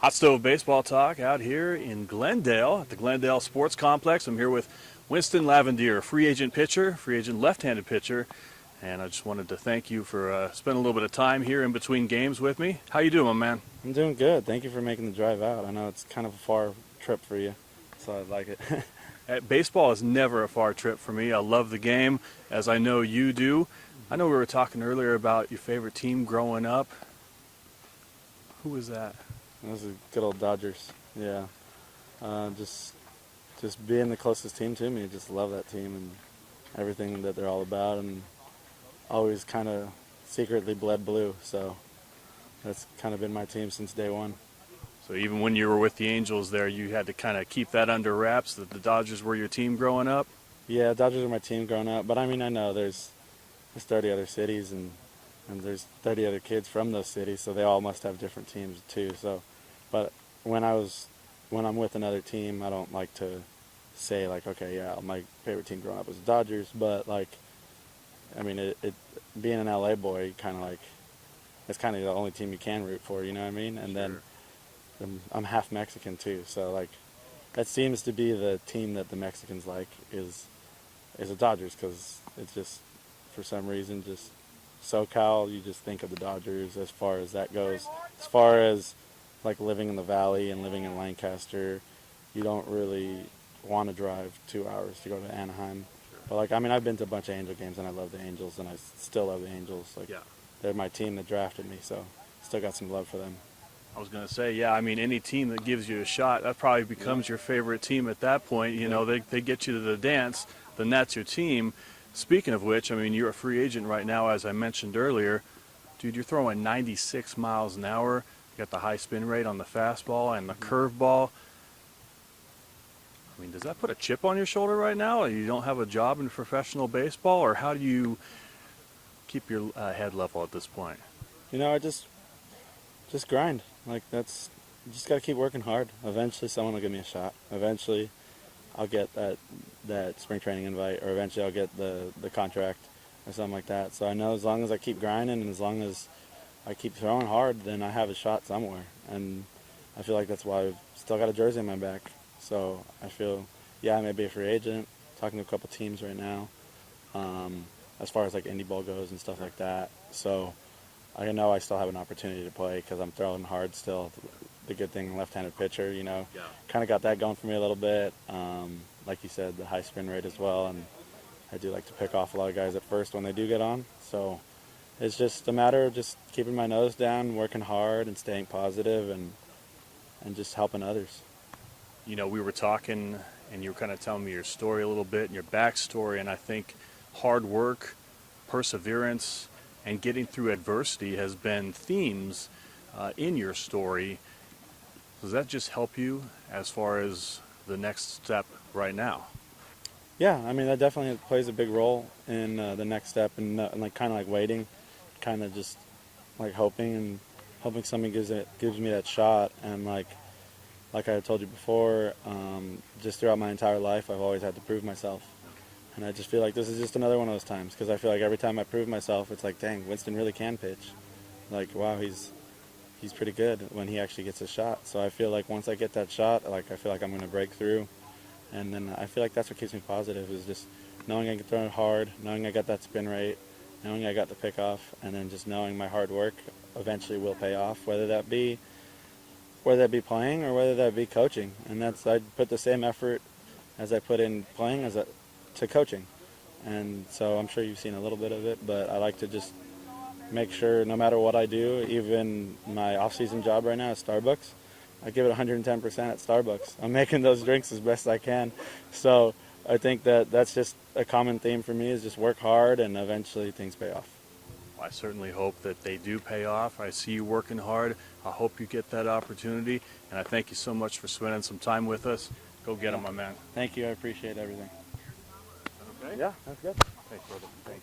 Hot Stove Baseball Talk out here in Glendale at the Glendale Sports Complex. I'm here with Winston Lavendier, free agent pitcher, free agent left-handed pitcher, and I just wanted to thank you for spending a little bit of time here in between games with me. How you doing, my man? I'm doing good. Thank you for making the drive out. I know it's kind of a far trip for you, so I like it. Baseball is never a far trip for me. I love the game, as I know you do. I know we were talking earlier about your favorite team growing up. Who was that? Those are good old Dodgers. Yeah, just being the closest team to me. Just love that team and everything that they're all about, and always kind of secretly bled blue. So that's kind of been my team since day one. So even when you were with the Angels there, you had to kind of keep that under wraps, that the Dodgers were your team growing up? Yeah, Dodgers are my team growing up. But I mean, I know there's 30 other cities and there's 30 other kids from those cities, so they all must have different teams too. So, but when I'm with another team, I don't like to say like, okay, yeah, my favorite team growing up was the Dodgers. But like, I mean, it being an LA boy, kind of like, it's kind of the only team you can root for, you know what I mean? And Sure. then I'm half Mexican too, so like, that seems to be the team that the Mexicans like is the Dodgers, because it's just, for some reason, just SoCal, you just think of the Dodgers as far as that goes. As far as like living in the Valley and living in Lancaster, you don't really want to drive 2 hours to go to Anaheim. But like, I mean, I've been to a bunch of Angel games and I love the Angels, and I still love the Angels. Like, Yeah. they're my team that drafted me, so still got some love for them. I was going to say, yeah, I mean, any team that gives you a shot, that probably becomes your favorite team at that point. You know, they get you to the dance, then that's your team. Speaking of which, I mean, you're a free agent right now, as I mentioned earlier. Dude, you're throwing 96 miles an hour. You got the high spin rate on the fastball and the curveball. I mean, does that put a chip on your shoulder right now? You don't have a job in professional baseball, or how do you keep your head level at this point? You know, I just grind. Like, that's, you just got to keep working hard. Eventually someone will give me a shot. Eventually I'll get that spring training invite, or eventually I'll get the contract or something like that. So I know as long as I keep grinding and as long as I keep throwing hard, then I have a shot somewhere. And I feel like that's why I've still got a jersey on my back. So I feel, yeah, I may be a free agent, talking to a couple teams right now, as far as like indie ball goes and stuff like that. So I know I still have an opportunity to play because I'm throwing hard still. The good thing, left-handed pitcher, you know, Yeah. kind of got that going for me a little bit. Like you said, the high spin rate as well, and I do like to pick off a lot of guys at first when they do get on. So it's just a matter of just keeping my nose down, working hard, and staying positive, and just helping others. You know, we were talking, and you were kind of telling me your story a little bit and your backstory, and I think hard work, perseverance, and getting through adversity has been themes in your story. Does that just help you as far as the next step right now? Yeah, I mean, that definitely plays a big role in the next step, and like kind of like waiting, kind of just like hoping somebody gives me that shot. And like I told you before, just throughout my entire life, I've always had to prove myself. And I just feel like this is just another one of those times, because I feel like every time I prove myself, it's like, dang, Winston really can pitch. Like, wow, he's pretty good when he actually gets a shot. So I feel like once I get that shot, like, I feel like I'm going to break through. And then I feel like that's what keeps me positive, is just knowing I can throw it hard, knowing I got that spin rate, knowing I got the pickoff, and then just knowing my hard work eventually will pay off, whether that be playing or whether that be coaching. And I'd put the same effort as I put in playing to coaching. And so I'm sure you've seen a little bit of it, but I like to just make sure no matter what I do, even my off-season job right now at Starbucks, I give it 110% at Starbucks. I'm making those drinks as best I can. So I think that's just a common theme for me, is just work hard and eventually things pay off. I certainly hope that they do pay off. I see you working hard. I hope you get that opportunity, and I thank you so much for spending some time with us. Go get them, my man. Thank you. I appreciate everything. Okay? Yeah, that's good. Thanks, brother. Thank you.